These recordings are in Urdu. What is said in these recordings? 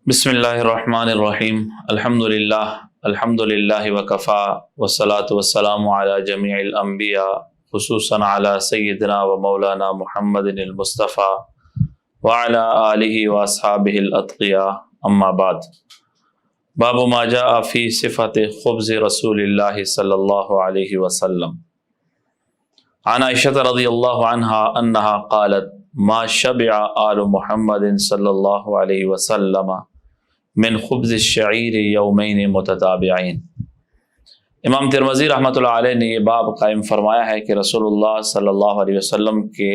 بسم اللہ الرحمن الرحیم الحمد للہ وکفا والصلاة والسلام علی جمیع الانبیاء خصوصاً علی سیدنا و مولانا محمد المصطفیٰ وعلی آلہ واصحابہ الاتقیاء اما بعد باب ما جاء فی صفت خبز رسول اللہ صلی اللہ علیہ وسلم عن عائشہ رضی اللہ عنہا انہا قالت ما شبع آل محمد صلی اللہ علیہ وسلم من خبز الشعیر یومین متتابعین۔ امام ترمذی رحمۃ اللہ علیہ نے یہ باب قائم فرمایا ہے کہ رسول اللہ صلی اللہ علیہ وسلم کے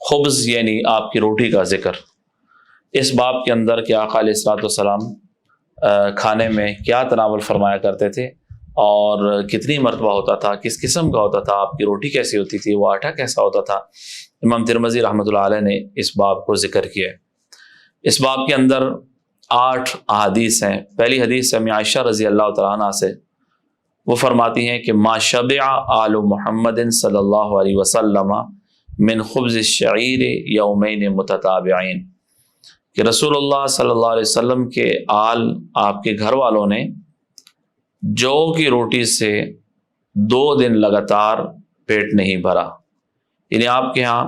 خبز یعنی آپ کی روٹی کا ذکر۔ اس باب کے اندر کہ آقا علیہ الصلوۃ والسلام کھانے میں کیا تناول فرمایا کرتے تھے اور کتنی مرتبہ ہوتا تھا، کس قسم کا ہوتا تھا، آپ کی روٹی کیسی ہوتی تھی، وہ آٹا کیسا ہوتا تھا، امام ترمذی رحمۃ اللہ علیہ نے اس باب کو ذکر کیا ہے۔ اس باب کے اندر 8 احادیث ہیں۔ پہلی حدیث امی عائشہ رضی اللہ تعالیٰ عنہ سے، وہ فرماتی ہیں کہ ما شبع آل محمد صلی اللہ علیہ وسلم من خبز الشعیر یومین متتابعین، کہ رسول اللہ صلی اللہ علیہ وسلم کے آل، آپ کے گھر والوں نے جو کی روٹی سے 2 دن لگاتار پیٹ نہیں بھرا، یعنی آپ کے ہاں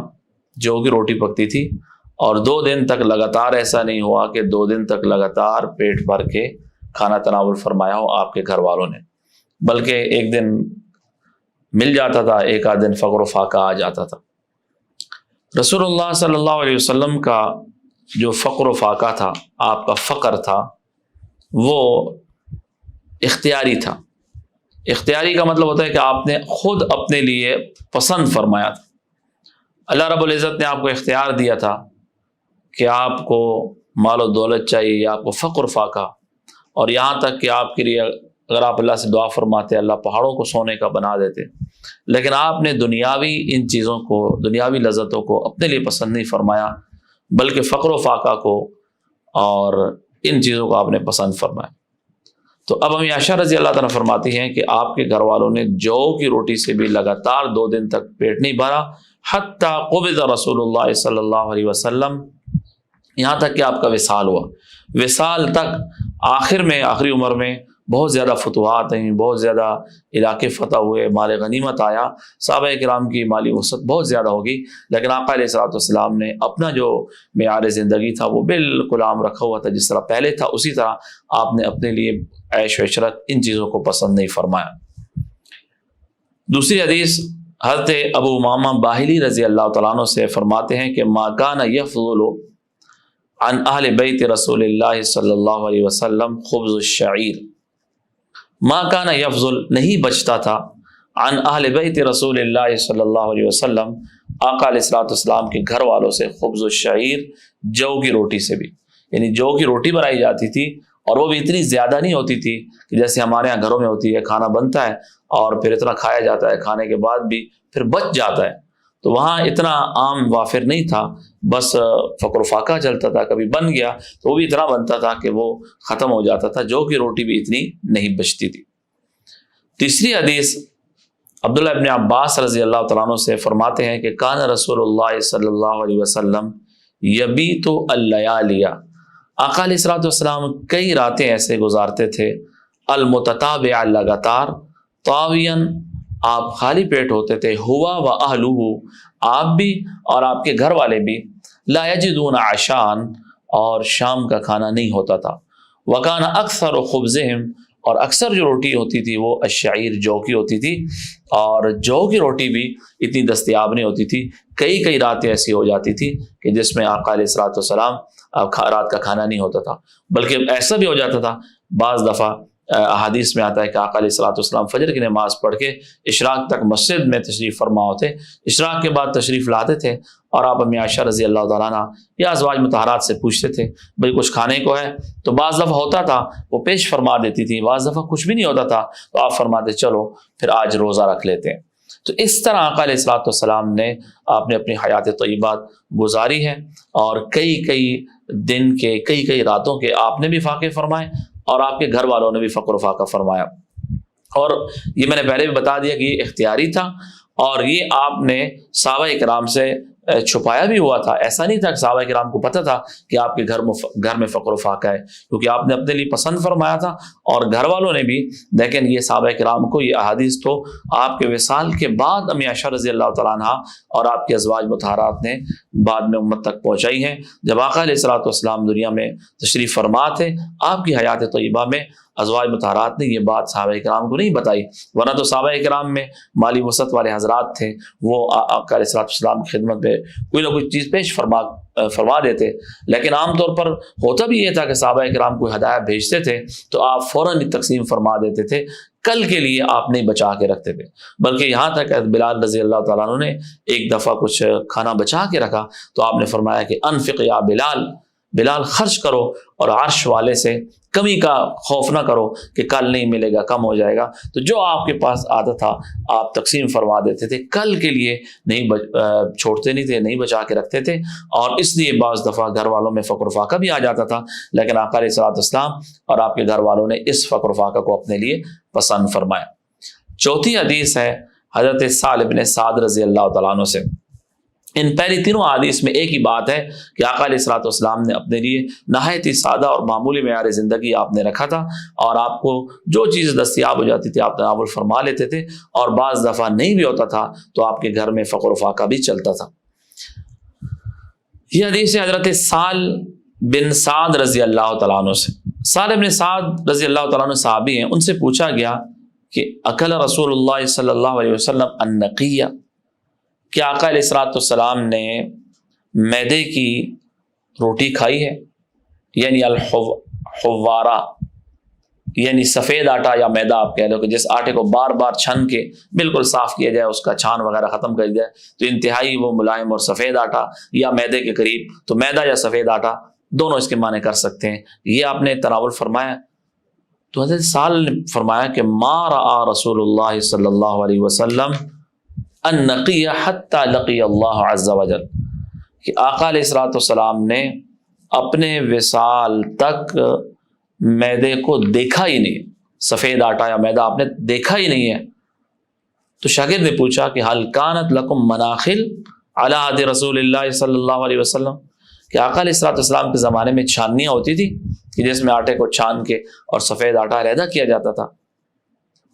جو کی روٹی پکتی تھی اور 2 دن تک لگاتار ایسا نہیں ہوا کہ 2 دن تک لگاتار پیٹ بھر کے کھانا تناول فرمایا ہو آپ کے گھر والوں نے، بلکہ ایک دن مل جاتا تھا، ایک آدھ دن فقر و فاقہ آ جاتا تھا۔ رسول اللہ صلی اللہ علیہ وسلم کا جو فقر و فاقہ تھا، آپ کا فقر تھا، وہ اختیاری تھا۔ اختیاری کا مطلب ہوتا ہے کہ آپ نے خود اپنے لیے پسند فرمایا تھا۔ اللہ رب العزت نے آپ کو اختیار دیا تھا کہ آپ کو مال و دولت چاہیے یا آپ کو فقر فاقہ، اور یہاں تک کہ آپ کے لیے اگر آپ اللہ سے دعا فرماتے اللہ پہاڑوں کو سونے کا بنا دیتے، لیکن آپ نے دنیاوی ان چیزوں کو، دنیاوی لذتوں کو اپنے لیے پسند نہیں فرمایا، بلکہ فقر و فاقہ کو اور ان چیزوں کو آپ نے پسند فرمایا۔ تو اب امی عائشہ رضی اللہ تعالیٰ فرماتی ہیں کہ آپ کے گھر والوں نے جو کی روٹی سے بھی لگاتار 2 دن تک پیٹ نہیں بھرا، حتی قبض رسول اللہ صلی اللہ علیہ وسلم، یہاں تک کہ آپ کا وصال ہوا۔ وصال تک آخر میں، آخری عمر میں بہت زیادہ فتوحات ہیں، بہت زیادہ علاقے فتح ہوئے، مال غنیمت آیا، صحابہ کرام کی مالی وسعت بہت زیادہ ہوگی، لیکن آقا علیہ الصلوۃ والسلام نے اپنا جو معیار زندگی تھا وہ بالکل عام رکھا ہوا تھا، جس طرح پہلے تھا اسی طرح آپ نے اپنے لیے عیش و عشرت ان چیزوں کو پسند نہیں فرمایا۔ دوسری حدیث حضرت ابو امامہ باہلی رضی اللہ تعالیٰ عنہ سے فرماتے ہیں کہ ما کان یفضل عن اہل بیت رسول اللہ صلی اللہ علیہ وسلم خبز الشعیر، ما کان یفضل، نہیں بچتا تھا، عن اہل بیت رسول اللہ صلی اللہ علیہ وسلم، آقا علیہ الصلوۃ والسلام کے گھر والوں سے، خبز الشعیر، جو کی روٹی سے بھی، یعنی جو کی روٹی بنائی جاتی تھی اور وہ بھی اتنی زیادہ نہیں ہوتی تھی کہ جیسے ہمارے یہاں گھروں میں ہوتی ہے، کھانا بنتا ہے اور پھر اتنا کھایا جاتا ہے، کھانے کے بعد بھی پھر بچ جاتا ہے، تو وہاں اتنا عام وافر نہیں تھا، بس فقر و فاقہ چلتا تھا، کبھی بن گیا تو وہ بھی اتنا بنتا تھا کہ وہ ختم ہو جاتا تھا، جو کی روٹی بھی اتنی نہیں بچتی تھی۔ تیسری حدیث عبداللہ ابن عباس رضی اللہ تعالیٰ عنہ سے فرماتے ہیں کہ کان رسول اللہ صلی اللہ علیہ وسلم یبیت اللیالی، آقا علیہ الصلوۃ والسلام کئی راتیں ایسے گزارتے تھے، المتتابع، لگاتار، طاویاً، آپ خالی پیٹ ہوتے تھے، ہوا و اہلہ، آپ بھی اور آپ کے گھر والے بھی، لا یجدون عشاء، اور شام کا کھانا نہیں ہوتا تھا، وکان اکثر خبزہم، اور اکثر جو روٹی ہوتی تھی وہ الشعیر، جو کی ہوتی تھی، اور جو کی روٹی بھی اتنی دستیاب نہیں ہوتی تھی، کئی راتیں ایسی ہو جاتی تھی کہ جس میں آقا علیہ الصلوۃ والسلام رات کا کھانا نہیں ہوتا تھا، بلکہ ایسا بھی ہو جاتا تھا بعض دفعہ احادیث میں آتا ہے کہ آقا علیہ الصلوۃ والسلام فجر کی نماز پڑھ کے اشراق تک مسجد میں تشریف فرما ہوتے، اشراق کے بعد تشریف لاتے تھے اور آپ امی عائشہ رضی اللہ تعالیٰ عنہ یا ازواج مطہرات سے پوچھتے تھے بھائی کچھ کھانے کو ہے، تو بعض دفعہ ہوتا تھا وہ پیش فرما دیتی تھی، بعض دفعہ کچھ بھی نہیں ہوتا تھا تو آپ فرماتے چلو پھر آج روزہ رکھ لیتے ہیں۔ تو اس طرح آقا علیہ الصلوۃ والسلام نے آپ نے اپنی حیات طیبات گزاری ہے، اور کئی دن کے، کئی راتوں کے آپ نے بھی فاقے فرمائے اور آپ کے گھر والوں نے بھی فقر و فاقہ فرمایا، اور یہ میں نے پہلے بھی بتا دیا کہ یہ اختیاری تھا، اور یہ آپ نے صحابہ کرام سے چھپایا بھی ہوا تھا. ایسا نہیں تھا کہ صحابہ کرام کو پتہ تھا کہ آپ کے گھر میں فقر و فاقہ ہے، کیونکہ آپ نے اپنے لیے پسند فرمایا تھا اور گھر والوں نے بھی. لیکن یہ صحابہ کرام کو یہ احادیث تو آپ کے وصال کے بعد امی عائشہ رضی اللہ تعالیٰ عنہ اور آپ کے ازواج مطہرات نے بعد میں امت تک پہنچائی ہیں. جب آقا علیہ الصلوۃ والسلام دنیا میں تشریف فرما تھے، آپ کی حیات طیبہ میں ازواج مطہرات نے یہ بات صحابہ کرام کو نہیں بتائی، ورنہ تو صحابہ کرام میں مالی وسعت والے حضرات تھے، وہ آقا علیہ الصلوۃ والسلام کی خدمت میں کوئی نہ کوئی چیز پیش فرما دیتے. لیکن عام طور پر ہوتا بھی یہ تھا کہ صحابہ کرام کو ہدایت بھیجتے تھے تو آپ فوراً تقسیم فرما دیتے تھے، کل کے لیے آپ نہیں بچا کے رکھتے تھے. بلکہ یہاں تک کہ بلال رضی اللہ تعالیٰ عنہ نے ایک دفعہ کچھ کھانا بچا کے رکھا تو آپ نے فرمایا کہ انفق یا بلال خرچ کرو اور عرش والے سے کمی کا خوف نہ کرو کہ کل نہیں ملے گا، کم ہو جائے گا. تو جو آپ کے پاس آتا تھا آپ تقسیم فرما دیتے تھے، کل کے لیے نہیں چھوڑتے نہیں تھے، نہیں بچا کے رکھتے تھے. اور اس لیے بعض دفعہ گھر والوں میں فقر و فاقہ بھی آ جاتا تھا، لیکن آقا علیہ الصلوۃ والسلام اور آپ کے گھر والوں نے اس فقر و فاقہ کو اپنے لیے پسند فرمایا. چوتھی حدیث ہے حضرت سہل بن سعد رضی اللہ تعالیٰ عنہ سے. ان پہلی تینوں حدیث میں ایک ہی بات ہے کہ آقا علیہ الصلوۃ والسلام نے اپنے لیے نہایت ہی سادہ اور معمولی معیار زندگی آپ نے رکھا تھا، اور آپ کو جو چیز دستیاب ہو جاتی تھی آپ تناول فرما لیتے تھے، اور بعض دفعہ نہیں بھی ہوتا تھا تو آپ کے گھر میں فقر و فاقہ بھی چلتا تھا. یہ حدیث ہے حضرت سہل بن سعد رضی اللہ تعالیٰ عنہ سے. سہل بن سعد رضی اللہ تعالیٰ عنہ صحابی ہیں، ان سے پوچھا گیا کہ اکل رسول اللہ صلی اللہ علیہ وسلم النقیہ، کہ آقا علیہ الصلوۃ والسلام نے میدے کی روٹی کھائی ہے، یعنی الحوارہ، یعنی سفید آٹا یا میدا آپ کہہ لو، کہ جس آٹے کو بار بار چھن کے بالکل صاف کیا جائے، اس کا چھان وغیرہ ختم کر جائے تو انتہائی وہ ملائم اور سفید آٹا یا میدے کے قریب. تو میدا یا سفید آٹا دونوں اس کے معنی کر سکتے ہیں. یہ آپ نے تناول فرمایا. تو حضرت سہل نے فرمایا کہ ما رأى رسول اللہ صلی اللہ علیہ وسلم النقی حتی لقی اللہ عز وجل، کہ آقا علیہ الصلوۃ والسلام نے اپنے وصال تک میدے کو دیکھا ہی نہیں، سفید آٹا یا میدا آپ نے دیکھا ہی نہیں ہے. تو شاگرد نے پوچھا کہ حل کانت لکم مناخل علی عہد رسول اللہ صلی اللہ علیہ وسلم، کہ آقا علیہ الصلوۃ والسلام کے زمانے میں چھاننیاں ہوتی تھی کہ جس میں آٹے کو چھان کے اور سفید آٹا علیحدہ کیا جاتا تھا.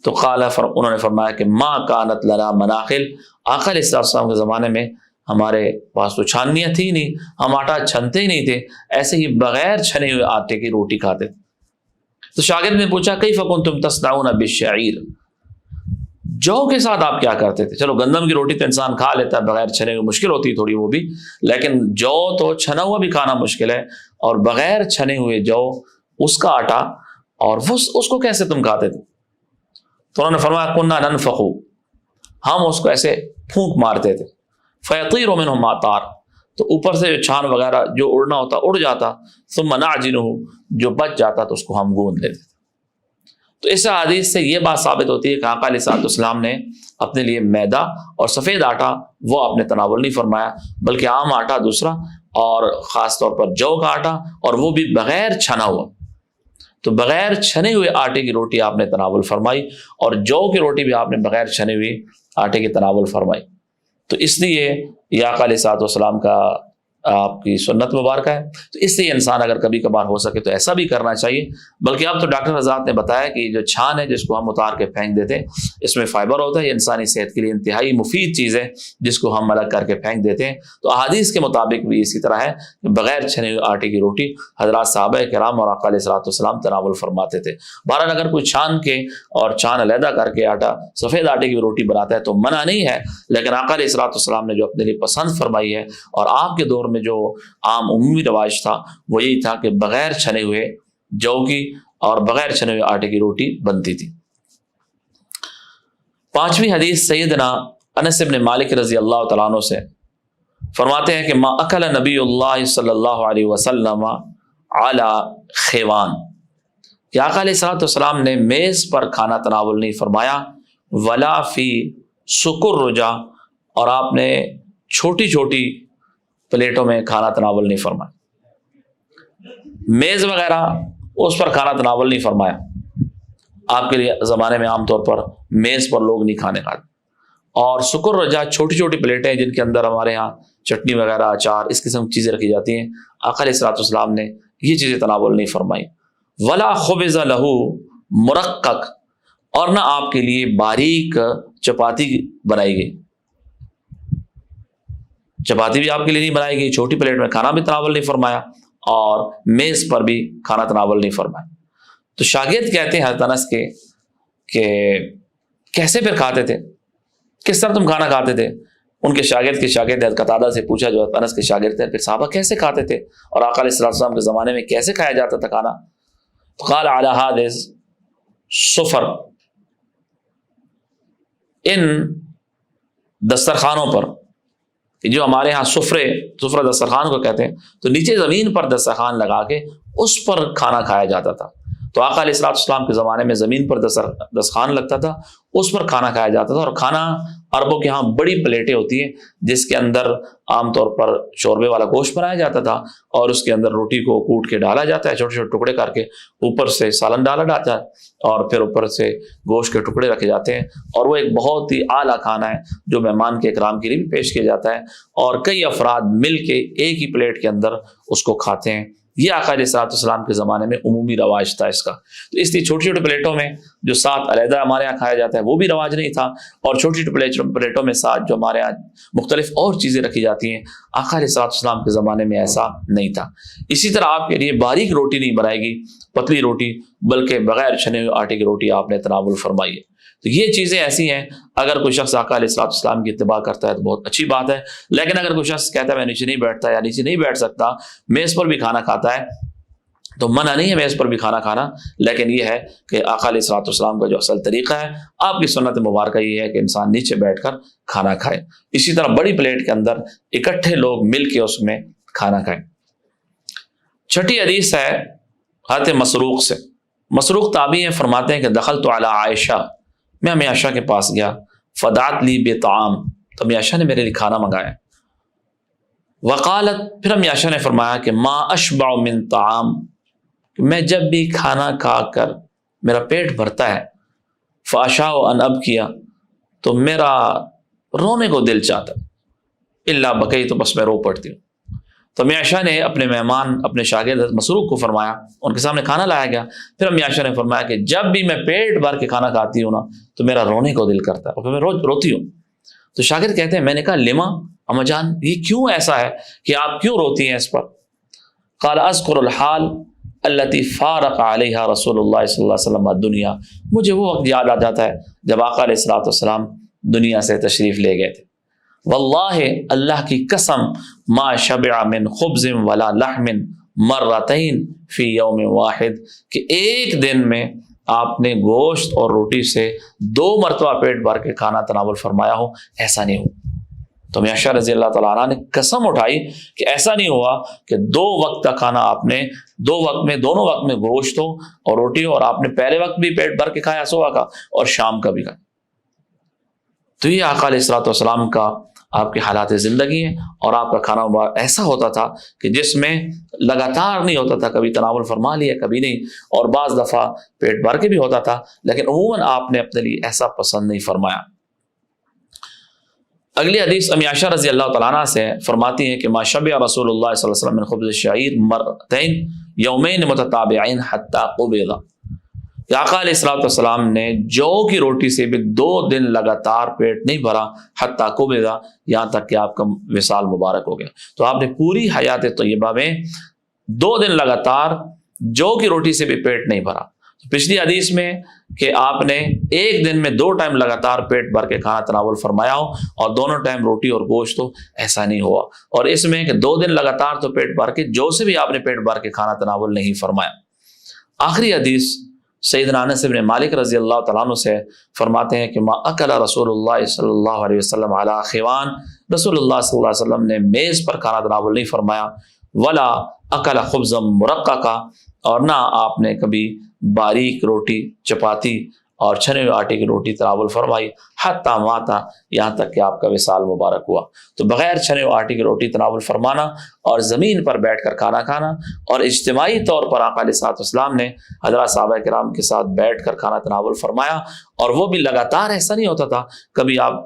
تو انہوں نے فرمایا کہ ما کانت لنا مناخل، آقا علیہ السلام کے زمانے میں ہمارے پاس تو چھاننیاں تھی نہیں، ہم آٹا چھنتے ہی نہیں تھے، ایسے ہی بغیر چھنے ہوئے آٹے کی روٹی کھاتے تھے. تو شاگرد نے پوچھا کیف کنتم تصنعون بالشعیر، جو کے ساتھ آپ کیا کرتے تھے؟ چلو گندم کی روٹی تو انسان کھا لیتا ہے بغیر چھنے ہوئے، مشکل ہوتی تھوڑی وہ بھی، لیکن جو تو چھنا ہوا بھی کھانا مشکل ہے، اور بغیر چھنے ہوئے جو اس کا آٹا، اور اس کو کیسے تم کھاتے تھے؟ تو انہوں نے فرمایا کنا ننفخ، ہم اس کو ایسے پھونک مارتے تھے، فیطیر منہ ما طار، تو اوپر سے جو چھان وغیرہ جو اڑنا ہوتا اڑ جاتا، ثم نعجنہ، جو بچ جاتا تو اس کو ہم گوندھ لیتے. تو اس حدیث سے یہ بات ثابت ہوتی ہے کہ آقا علیہ الصلوۃ والسلام نے اپنے لیے میدا اور سفید آٹا وہ آپ نے تناول نہیں فرمایا، بلکہ عام آٹا دوسرا، اور خاص طور پر جو کا آٹا، اور وہ بھی بغیر چھنا ہوا. تو بغیر چھنے ہوئے آٹے کی روٹی آپ نے تناول فرمائی، اور جو کی روٹی بھی آپ نے بغیر چھنے ہوئے آٹے کی تناول فرمائی. تو اس لیے یہ آقا علیہ الصلوۃ والسلام کا آپ کی سنت مبارکہ ہے. تو اس سے انسان اگر کبھی کبھار ہو سکے تو ایسا بھی کرنا چاہیے. بلکہ اب تو ڈاکٹر حضرات نے بتایا کہ جو چھان ہے جس کو ہم اتار کے پھینک دیتے ہیں، اس میں فائبر ہوتا ہے، یہ انسانی صحت کے لیے انتہائی مفید چیز ہے جس کو ہم الگ کر کے پھینک دیتے ہیں. تو احادیث کے مطابق بھی اسی طرح ہے کہ بغیر چھنے ہوئے آٹے کی روٹی حضرات صحابہ کرام اور آقا علیہ الصلوۃ والسلام تناول فرماتے تھے. بہرحال اگر کوئی چھان کے اور چھان علیحدہ کر کے آٹا سفید آٹے کی روٹی بناتا ہے تو منع نہیں ہے، لیکن آقا علیہ الصلوۃ والسلام نے جو اپنے لیے پسند فرمائی ہے، اور آپ کے دور میں جو عام عمومی رواج تھا وہ یہی تھا کہ بغیر چھنے ہوئے جو کی اور بغیر چھنے ہوئے آٹے کی روٹی بنتی تھی. پانچویں حدیث سیدنا انس بن مالک رضی اللہ تعالیٰ عنہ سے فرماتے ہیں کہ ما اکل نبی اللہ صلی اللہ علیہ وسلم علی خیوان، کہ آقا علیہ الصلوۃ والسلام نے میز پر کھانا تناول نہیں فرمایا، ولا فی سکر رجا، اور آپ نے چھوٹی چھوٹی پلیٹوں میں کھانا تناول نہیں فرمایا. میز وغیرہ اس پر کھانا تناول نہیں فرمایا. آپ کے لیے زمانے میں عام طور پر میز پر لوگ نہیں کھانے کھاتے. اور سکر رجا چھوٹی چھوٹی پلیٹیں جن کے اندر ہمارے ہاں چٹنی وغیرہ اچار اس قسم کی چیزیں رکھی جاتی ہیں، آقا علیہ الصلوۃ والسلام نے یہ چیزیں تناول نہیں فرمائی۔ ولا خبز لہو مرقق، اور نہ آپ کے لیے باریک چپاتی بنائی گئی، چپاتی بھی آپ کے لیے نہیں بنائی گئی، چھوٹی پلیٹ میں کھانا بھی تناول نہیں فرمایا، اور میز پر بھی کھانا تناول نہیں فرمایا۔ تو شاگرد کہتے ہیں حضرت انس کے کہ کیسے پھر کھاتے تھے، کس طرح تم کھانا کھاتے تھے؟ ان کے شاگرد حضرت قتادہ سے پوچھا، جو حضرت انس کے شاگرد تھے، پھر صحابہ کیسے کھاتے تھے اور آقا علیہ الصلوۃ والسلام کے زمانے میں کیسے کھایا جاتا تھا کھانا؟ تو قال علی ھذا السفر، ان دسترخوانوں پر، جو ہمارے ہاں سفرہ دسترخوان کو کہتے ہیں، تو نیچے زمین پر دسترخوان لگا کے اس پر کھانا کھایا جاتا تھا۔ تو آقا علیہ الصلوۃ والسلام کے زمانے میں زمین پر دسترخوان لگتا تھا، اس پر کھانا کھایا جاتا تھا، اور کھانا عربوں کے ہاں بڑی پلیٹیں ہوتی ہیں جس کے اندر عام طور پر شوربے والا گوشت بنایا جاتا تھا، اور اس کے اندر روٹی کو کوٹ کے ڈالا جاتا ہے، چھوٹے چھوٹے ٹکڑے کر کے، اوپر سے سالن ڈالا جاتا ہے، اور پھر اوپر سے گوشت کے ٹکڑے رکھے جاتے ہیں، اور وہ ایک بہت ہی اعلیٰ کھانا ہے جو مہمان کے اکرام کے لیے بھی پیش کیا جاتا ہے، اور کئی افراد مل کے ایک ہی پلیٹ کے اندر اس کو کھاتے ہیں۔ یہ آقا علیہ الصلوۃ والسلام کے زمانے میں عمومی رواج تھا اس کا، تو اس لیے چھوٹی چھوٹی پلیٹوں میں جو ساتھ علیحدہ ہمارے یہاں کھایا جاتا ہے وہ بھی رواج نہیں تھا، اور چھوٹی چھوٹی پلیٹوں میں ساتھ جو ہمارے یہاں مختلف اور چیزیں رکھی جاتی ہیں، آقا علیہ الصلوۃ والسلام کے زمانے میں ایسا نہیں تھا۔ اسی طرح آپ کے لیے باریک روٹی نہیں بنائے گی، پتلی روٹی، بلکہ بغیر چھنے ہوئے آٹے کی روٹی آپ نے تناول فرمائی ہے۔ تو یہ چیزیں ایسی ہیں، اگر کوئی شخص آقا علیہ الصلوۃ والسلام کی اتباع کرتا ہے تو بہت اچھی بات ہے، لیکن اگر کوئی شخص کہتا ہے میں نیچے نہیں بیٹھتا یا نیچے نہیں بیٹھ سکتا، میز پر بھی کھانا کھاتا ہے، تو منع نہیں ہے میز پر بھی کھانا کھانا، لیکن یہ ہے کہ آقا علیہ الصلوۃ والسلام کا جو اصل طریقہ ہے، آپ کی سنت مبارکہ یہ ہے کہ انسان نیچے بیٹھ کر کھانا کھائے۔ اسی طرح بڑی پلیٹ کے اندر اکٹھے لوگ مل کے اس میں کھانا کھائیں۔ چھٹی حدیث ہے حضرت مسروق سے، مسروق تابعی ہیں، فرماتے ہیں کہ دخلت علی عائشہ، میں امی عائشہ کے پاس گیا، فدعت لی بطعام، تو امی عائشہ نے میرے لیے کھانا منگایا، وقالت، پھر امی عائشہ نے فرمایا کہ ما اشبع من طعام، میں جب بھی کھانا کھا کر میرا پیٹ بھرتا ہے، فاشاء ان ابکیا، تو میرا رونے کو دل چاہتا ہے، الا بکی، تو بس میں رو پڑتی ہوں۔ تو امی عائشہ نے اپنے مہمان، اپنے شاگرد مسروق کو فرمایا، ان کے سامنے کھانا لایا گیا، پھر امی عائشہ نے فرمایا کہ جب بھی میں پیٹ بھر کے کھانا کھاتی ہوں نا تو میرا رونے کو دل کرتا ہے، اور پھر میں روتی ہوں۔ تو شاگرد کہتے ہیں میں نے کہا لما اما جان، یہ کیوں ایسا ہے کہ آپ کیوں روتی ہیں اس پر؟ قال اذکر الحال التي فارق علیہا رسول اللہ صلی اللہ علیہ وسلم الدنیا، مجھے وہ وقت یاد آ جاتا ہے جب آقا علیہ الصلوۃ والسلام دنیا سے تشریف لے گئے تھے۔ واللہ، اللہ کی قسم، ما شبع من خبز ولا لحم مرتين فی یوم واحد، کہ ایک دن میں آپ نے گوشت اور روٹی سے 2 مرتبہ پیٹ بھر کے کھانا تناول فرمایا ہو، ایسا نہیں ہو۔ تو عائشہ رضی اللہ تعالیٰ عنہ نے قسم اٹھائی کہ ایسا نہیں ہوا کہ 2 وقت کا کھانا آپ نے دونوں وقت میں گوشت ہو اور روٹی ہو، اور آپ نے پہلے وقت بھی پیٹ بھر کے کھایا صبح کا اور شام کا بھی کھایا۔ تو یہ آقا علیہ الصلوۃ والسلام کا آپ کے حالات زندگی ہیں، اور آپ کا کھانا ایسا ہوتا تھا کہ جس میں لگاتار نہیں ہوتا تھا، کبھی تناول فرما لیا کبھی نہیں، اور بعض دفعہ پیٹ بھر کے بھی ہوتا تھا، لیکن عموماً آپ نے اپنے لیے ایسا پسند نہیں فرمایا۔ اگلی حدیث امی عائشہ رضی اللہ تعالیٰ عنہ سے فرماتی ہیں کہ ما شبع رسول اللہ صلی اللہ علیہ وسلم من خبز الشعیر مرتين یومین متتابعین حتی قبض، کہ آقا علیہ الصلوۃ والسلام نے جو کی روٹی سے بھی 2 دن لگاتار پیٹ نہیں بھرا، حتی قبض، یہاں تک کہ آپ کا وصال مبارک ہو گیا۔ تو آپ نے پوری حیات طیبہ میں 2 دن لگاتار جو کی روٹی سے بھی پیٹ نہیں بھرا۔ پچھلی حدیث میں کہ آپ نے ایک دن میں 2 ٹائم لگاتار پیٹ بھر کے کھانا تناول فرمایا ہو، اور دونوں ٹائم روٹی اور گوشت ہو، ایسا نہیں ہوا۔ اور اس میں کہ 2 دن لگاتار تو پیٹ بھر کے جو سے بھی آپ نے پیٹ بھر کے کھانا تناول نہیں فرمایا۔ آخری حدیث سیدنا انس بن مالک رضی اللہ تعالیٰ عنہ سے فرماتے ہیں کہ ما اکل رسول اللہ صلی اللہ علیہ وسلم علی خوان، رسول اللہ صلی اللہ علیہ وسلم نے میز پر کھانا تناول نہیں فرمایا، ولا اکل خبزا مرققا، اور نہ آپ نے کبھی باریک روٹی، چپاتی اور چھنے ہوئے آٹے کی روٹی تناول فرمائی، حتی ماتا، یہاں تک کہ آپ کا وصال مبارک ہوا۔ تو بغیر چھنے ہوئے آٹے کی روٹی تناول فرمانا اور زمین پر بیٹھ کر کھانا کھانا، اور اجتماعی طور پر آقا علیہ الصلوۃ والسلام نے حضرات صحابہ کرام کے ساتھ بیٹھ کر کھانا تناول فرمایا، اور وہ بھی لگاتار، ایسا نہیں ہوتا تھا کبھی آپ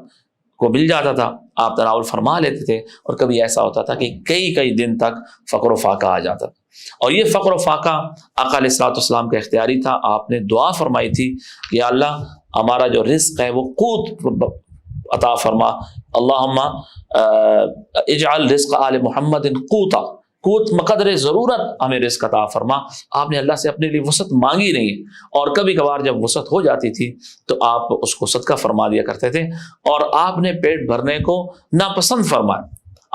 کو مل جاتا تھا آپ تناول فرما لیتے تھے، اور کبھی ایسا ہوتا تھا کہ کئی کئی دن تک فقر و فاقہ آ جاتا تھا. اور یہ فقر و فاقہ آقا علیہ الصلوۃ والسلام کا اختیاری تھا. آپ نے دعا فرمائی تھی کہ یا اللہ ہمارا جو رزق ہے وہ قوت عطا فرما، اللہم اجعل رزق آل محمد قوتا، قوت مقدر ضرورت ہمیں رزق عطا فرما. آپ نے اللہ سے اپنے لیے وسعت مانگی نہیں، اور کبھی کبھار جب وسعت ہو جاتی تھی تو آپ اس کو صدقہ فرما دیا کرتے تھے، اور آپ نے پیٹ بھرنے کو ناپسند فرمایا.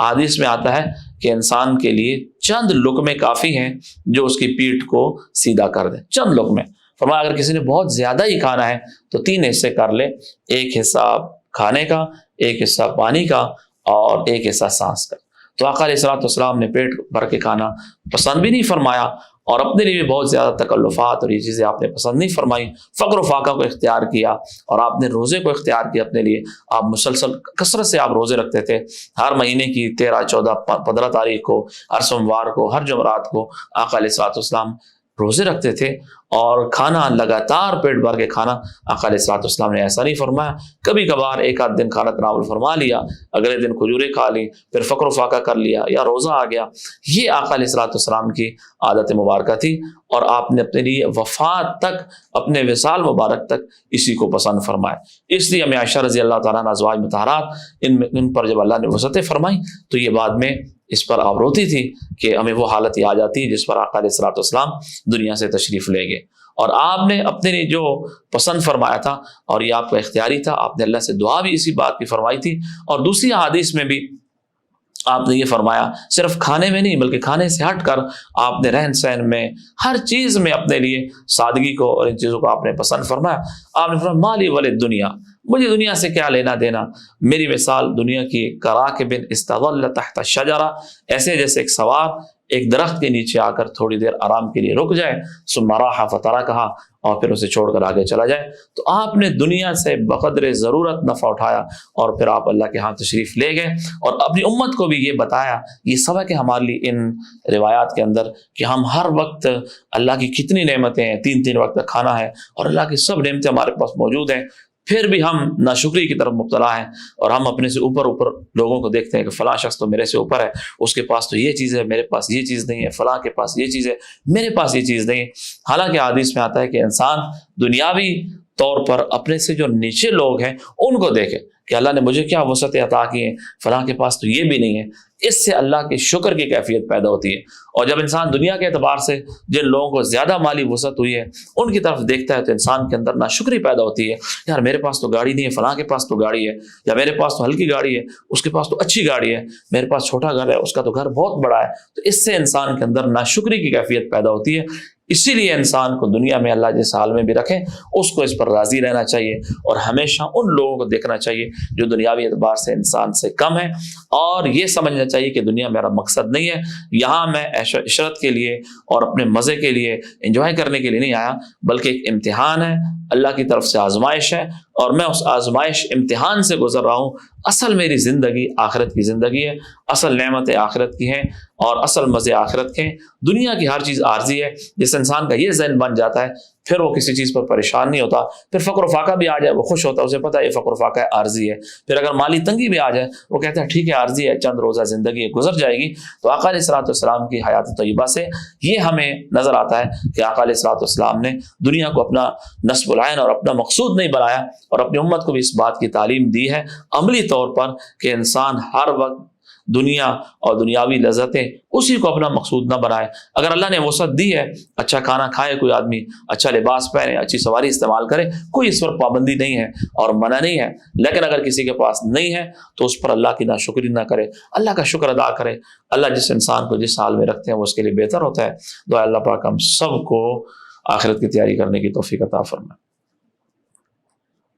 حدیث میں آتا ہے کہ انسان کے لیے چند لقمے کافی ہیں جو اس کی پیٹھ کو سیدھا کر دیں. چند لقمے. فرمایا اگر کسی نے بہت زیادہ ہی کھانا ہے تو 3 حصے کر لے، ایک حصہ کھانے کا، ایک حصہ پانی کا، اور ایک حصہ سانس کا. تو آقا علیہ الصلوۃ والسلام نے پیٹ بھر کے کھانا پسند بھی نہیں فرمایا، اور اپنے لیے بھی بہت زیادہ تکلفات اور یہ چیزیں آپ نے پسند نہیں فرمائی. فقر و فاقہ کو اختیار کیا، اور آپ نے روزے کو اختیار کیا اپنے لیے. آپ مسلسل کثرت سے آپ روزے رکھتے تھے. ہر مہینے کی 13، 14، 15 تاریخ کو، ہر سوموار کو، ہر جمعرات کو آقا علیہ الصلوۃ والسلام روزے رکھتے تھے، اور کھانا لگاتار پیٹ بھر کے کھانا. آقا علیہ الصلوۃ والسلام نے ایسا نہیں فرمایا. کبھی کبھار ایک آدھ دن کھانا تناول فرما لیا، اگلے دن کھجوریں کھا لی، پھر فقر و فاقہ کر لیا یا روزہ آ گیا. یہ آقا علیہ الصلوۃ والسلام کی عادت مبارکہ تھی، اور آپ نے اپنے لیے وفات تک، اپنے وصال مبارک تک اسی کو پسند فرمایا. اس لیے ہمیں عائشہ رضی اللہ تعالیٰ عنہ ازواج مطہرات ان پر جب اللہ نے وسعتیں فرمائی تو یہ بعد میں اس پر آپ روتی تھی کہ ہمیں وہ حالت یاد آتی جس پر آقا علیہ الصلوۃ والسلام دنیا سے تشریف لے گئے. اور آپ نے اپنے لیے جو پسند فرمایا تھا، اور یہ آپ کا اختیاری تھا، آپ نے اللہ سے دعا بھی اسی بات کی فرمائی تھی. اور دوسری احادیث میں بھی آپ نے یہ فرمایا، صرف کھانے میں نہیں بلکہ کھانے سے ہٹ کر آپ نے رہن سہن میں، ہر چیز میں اپنے لیے سادگی کو اور ان چیزوں کو آپ نے پسند فرمایا. آپ نے فرمایا مالی ولد دنیا، مجھے دنیا سے کیا لینا دینا، میری مثال دنیا کی کراکب استظل تحت الشجرہ، ایسے جیسے ایک سوار ایک درخت کے نیچے آ کر تھوڑی دیر آرام کے لیے رک جائے، ثم راح فترکھا، اور پھر اسے چھوڑ کر آگے چلا جائے. تو آپ نے دنیا سے بقدر ضرورت نفع اٹھایا، اور پھر آپ اللہ کے ہاں تشریف لے گئے، اور اپنی امت کو بھی یہ بتایا. یہ سبق ہے ہمارے لیے ان روایات کے اندر کہ ہم ہر وقت اللہ کی کتنی نعمتیں ہیں، 3 وقت کا کھانا ہے، اور اللہ کی سب نعمتیں ہمارے پاس موجود ہیں، پھر بھی ہم ناشکری کی طرف مبتلا ہیں، اور ہم اپنے سے اوپر لوگوں کو دیکھتے ہیں کہ فلاں شخص تو میرے سے اوپر ہے، اس کے پاس تو یہ چیز ہے، میرے پاس یہ چیز نہیں ہے، فلاں کے پاس یہ چیز ہے، میرے پاس یہ چیز نہیں ہے. حالانکہ حدیث میں آتا ہے کہ انسان دنیاوی طور پر اپنے سے جو نیچے لوگ ہیں ان کو دیکھے کہ اللہ نے مجھے کیا وسعتیں عطا کی ہیں، فلاں کے پاس تو یہ بھی نہیں ہے. اس سے اللہ کے شکر کی کیفیت پیدا ہوتی ہے. اور جب انسان دنیا کے اعتبار سے جن لوگوں کو زیادہ مالی وسعت ہوئی ہے ان کی طرف دیکھتا ہے تو انسان کے اندر ناشکری پیدا ہوتی ہے. یار میرے پاس تو گاڑی نہیں ہے، فلاں کے پاس تو گاڑی ہے، یا میرے پاس تو ہلکی گاڑی ہے، اس کے پاس تو اچھی گاڑی ہے، میرے پاس چھوٹا گھر ہے، اس کا تو گھر بہت بڑا ہے. تو اس سے انسان کے اندر ناشکری کی کیفیت پیدا ہوتی ہے. اسی لیے انسان کو دنیا میں اللہ جس حال میں بھی رکھے اس کو اس پر راضی رہنا چاہیے، اور ہمیشہ ان لوگوں کو دیکھنا چاہیے جو دنیاوی اعتبار سے انسان سے کم ہے، اور یہ سمجھنا چاہیے کہ دنیا میرا مقصد نہیں ہے، یہاں میں عیش و عشرت کے لیے اور اپنے مزے کے لیے، انجوائے کرنے کے لیے نہیں آیا، بلکہ ایک امتحان ہے، اللہ کی طرف سے آزمائش ہے، اور میں اس آزمائش امتحان سے گزر رہا ہوں. اصل میری زندگی آخرت کی زندگی ہے، اصل نعمتیں آخرت کی ہیں، اور اصل مزے آخرت کے ہیں. دنیا کی ہر چیز عارضی ہے. جس انسان کا یہ ذہن بن جاتا ہے پھر وہ کسی چیز پر پریشان نہیں ہوتا. پھر فقر و فاقہ بھی آ جائے وہ خوش ہوتا ہے، اسے پتہ ہے یہ فقر و فاقہ ہے، عارضی ہے. پھر اگر مالی تنگی بھی آ جائے وہ کہتا ہے ٹھیک ہے عارضی ہے، چند روزہ زندگی گزر جائے گی. تو آقا علیہ الصلوۃ والسلام کی حیات طیبہ سے یہ ہمیں نظر آتا ہے کہ آقا علیہ الصلوۃ والسلام نے دنیا کو اپنا نصب العین اور اپنا مقصود نہیں بنایا، اور اپنی امت کو بھی اس بات کی تعلیم دی ہے عملی طور پر کہ انسان ہر وقت دنیا اور دنیاوی لذتیں اسی کو اپنا مقصود نہ بنائے. اگر اللہ نے وسعت دی ہے، اچھا کھانا کھائے کوئی آدمی، اچھا لباس پہنے، اچھی سواری استعمال کرے، کوئی اس پر پابندی نہیں ہے اور منع نہیں ہے. لیکن اگر کسی کے پاس نہیں ہے تو اس پر اللہ کی ناشکری نہ کرے، اللہ کا شکر ادا کرے. اللہ جس انسان کو جس حال میں رکھتے ہیں وہ اس کے لیے بہتر ہوتا ہے. دعا اللہ پاک ہم سب کو آخرت کی تیاری کرنے کی توفیق عطا فرمائے.